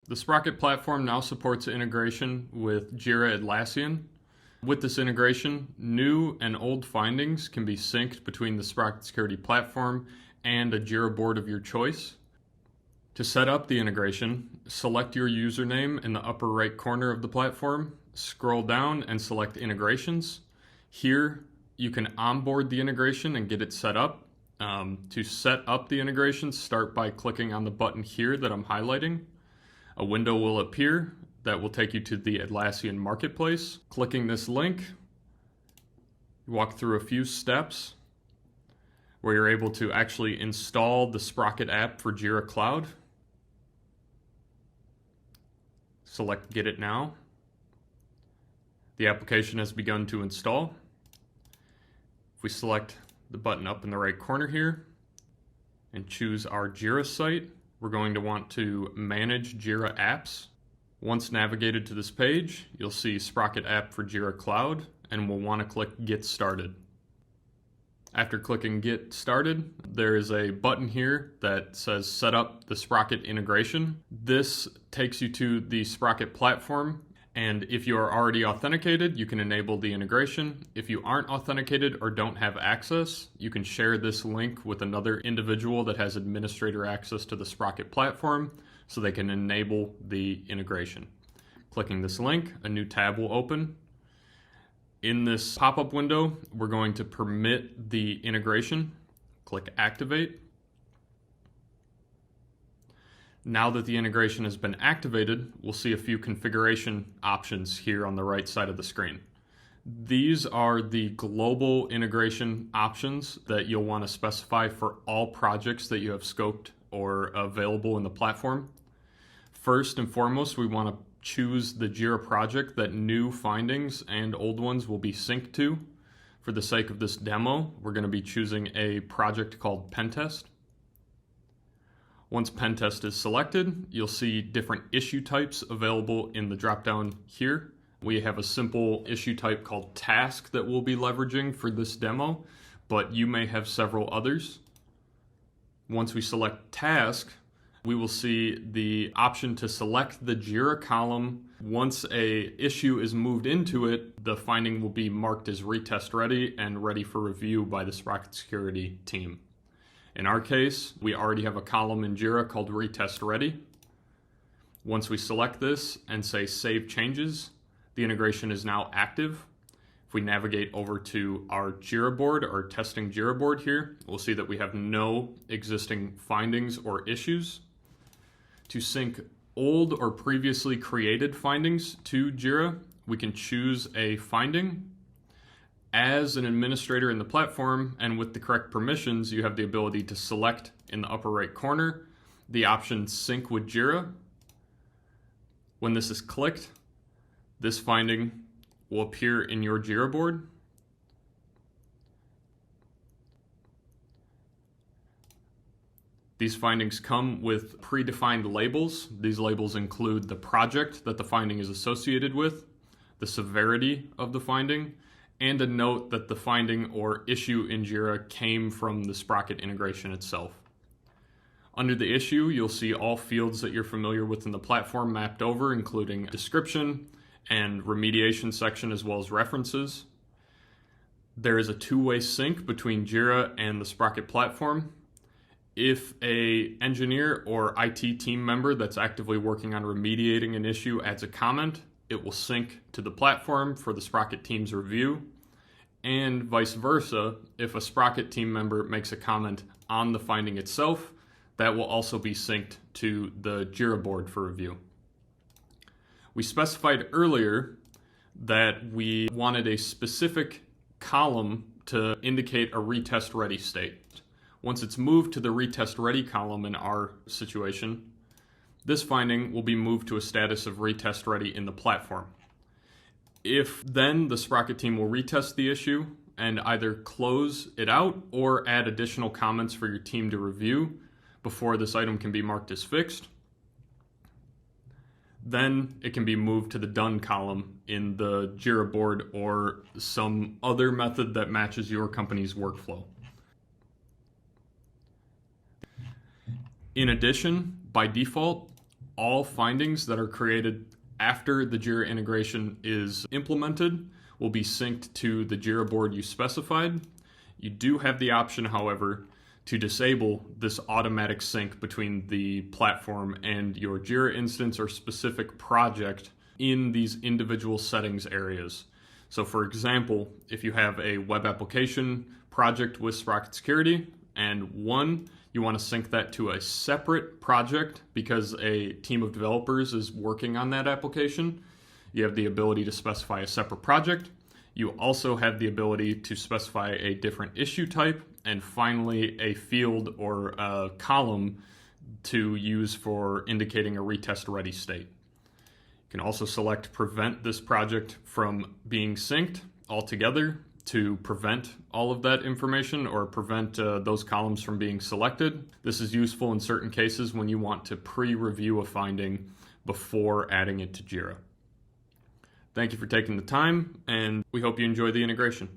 The Sprocket platform now supports integration with Jira Atlassian. With this integration, new and old findings can be synced between the Sprocket security platform and a Jira board of your choice. To set up the integration, select your username in the upper right corner of the platform, scroll down and select Integrations. Here, you can onboard the integration and get it set up. To set up the integration, start by clicking on the button here that I'm highlighting. A window will appear that will take you to the Atlassian Marketplace. Clicking this link, you walk through a few steps where you're able to actually install the Sprocket app for Jira Cloud. Select Get It Now. The application has begun to install. If we select the button up in the right corner here and choose our Jira site, we're going to want to manage Jira apps. Once navigated to this page, you'll see Sprocket app for Jira Cloud, and we'll want to click Get Started. After clicking Get Started, there is a button here that says Set up the Sprocket integration. This takes you to the Sprocket platform, and if you are already authenticated, you can enable the integration. If you aren't authenticated or don't have access, you can share this link with another individual that has administrator access to the Sprocket platform so they can enable the integration. Clicking this link, a new tab will open. In this pop-up window, we're going to permit the integration. Click Activate. Now that the integration has been activated, we'll see a few configuration options here on the right side of the screen. These are the global integration options that you'll want to specify for all projects that you have scoped or available in the platform. First and foremost, we want to choose the Jira project that new findings and old ones will be synced to. For the sake of this demo, we're going to be choosing a project called Pentest. Once Pentest is selected, you'll see different issue types available in the drop-down here. We have a simple issue type called Task that we'll be leveraging for this demo, but you may have several others. Once we select Task, we will see the option to select the Jira column. Once an issue is moved into it, the finding will be marked as retest ready and ready for review by the Sprocket security team. In our case, we already have a column in Jira called retest ready. Once we select this and say save changes, the integration is now active. If we navigate over to our Jira board or testing Jira board here, we'll see that we have no existing findings or issues. To sync old or previously created findings to Jira, we can choose a finding. As an administrator in the platform and with the correct permissions, you have the ability to select in the upper right corner the option Sync with Jira. When this is clicked, this finding will appear in your Jira board. These findings come with predefined labels. These labels include the project that the finding is associated with, the severity of the finding, and a note that the finding or issue in Jira came from the Sprocket integration itself. Under the issue, you'll see all fields that you're familiar with in the platform mapped over, including description and remediation section, as well as references. There is a two-way sync between Jira and the Sprocket platform. If an engineer or IT team member that's actively working on remediating an issue adds a comment, it will sync to the platform for the Sprocket team's review, and vice versa. If a Sprocket team member makes a comment on the finding itself, that will also be synced to the Jira board for review. We specified earlier that we wanted a specific column to indicate a retest ready state. Once it's moved to the retest ready column in our situation, this finding will be moved to a status of retest ready in the platform. If then the Sprocket team will retest the issue and either close it out or add additional comments for your team to review before this item can be marked as fixed, then it can be moved to the done column in the Jira board or some other method that matches your company's workflow. In addition, by default, All findings that are created after the Jira integration is implemented will be synced to the Jira board you specified. You do have the option, however, to disable this automatic sync between the platform and your Jira instance or specific project in these individual settings areas. So for example, if you have a web application project with Sprocket Security and you want to sync that to a separate project because a team of developers is working on that application, you have the ability to specify a separate project. You also have the ability to specify a different issue type, and finally a field or a column to use for indicating a retest ready state. You can also select prevent this project from being synced altogether to prevent all of that information or prevent those columns from being selected. This is useful in certain cases when you want to pre-review a finding before adding it to Jira. Thank you for taking the time, and we hope you enjoy the integration.